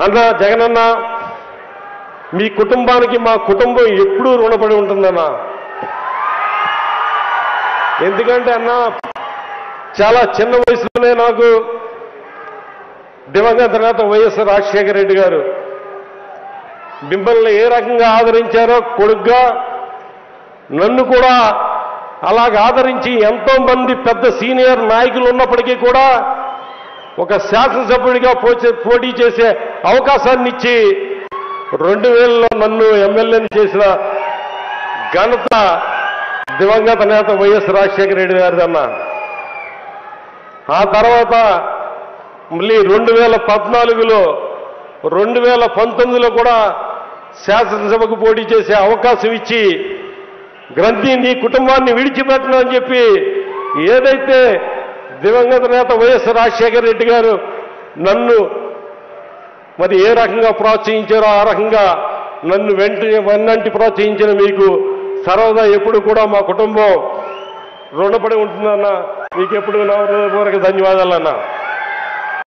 అన్న జగనన్న, మీ కుటుంబానికి మా కుటుంబం ఎప్పుడూ రుణపడి ఉంటుందన్న. ఎందుకంటే అన్న, చాలా చిన్న వయసులోనే నాకు దివంగత నేత వైఎస్ రాజశేఖర రెడ్డి గారు మిమ్మల్ని ఏ రకంగా ఆదరించారో కొడుగ్గా నన్ను కూడా అలాగ ఆదరించి ఎంతో మంది పెద్ద సీనియర్ నాయకులు ఉన్నప్పటికీ కూడా ఒక శాసనసభ్యుడిగా పోటీ చేసే అవకాశాన్ని ఇచ్చి 2000లో నన్ను ఎమ్మెల్యేని చేసిన ఘనత దివంగత నేత వైఎస్ రాజశేఖర రెడ్డి గారిదన్నా. ఆ తర్వాత మళ్ళీ 2014లో 2019లో కూడా శాసనసభకు పోటీ చేసే అవకాశం ఇచ్చి గ్రంథి నీ కుటుంబాన్ని విడిచిపెట్టను అని చెప్పి ఏదైతే దివంగత నేత వైఎస్ రాజశేఖర రెడ్డి గారు నన్ను మరి ఏ రకంగా ప్రోత్సహించారో ఆ రకంగా నన్ను వెన్నంటి ప్రోత్సహించిన మీకు సర్వదా ఎప్పుడు కూడా మా కుటుంబం రుణపడి ఉంటుందన్న. మీకు ఎప్పుడు నా హృదయపూర్వక ధన్యవాదాలన్నా.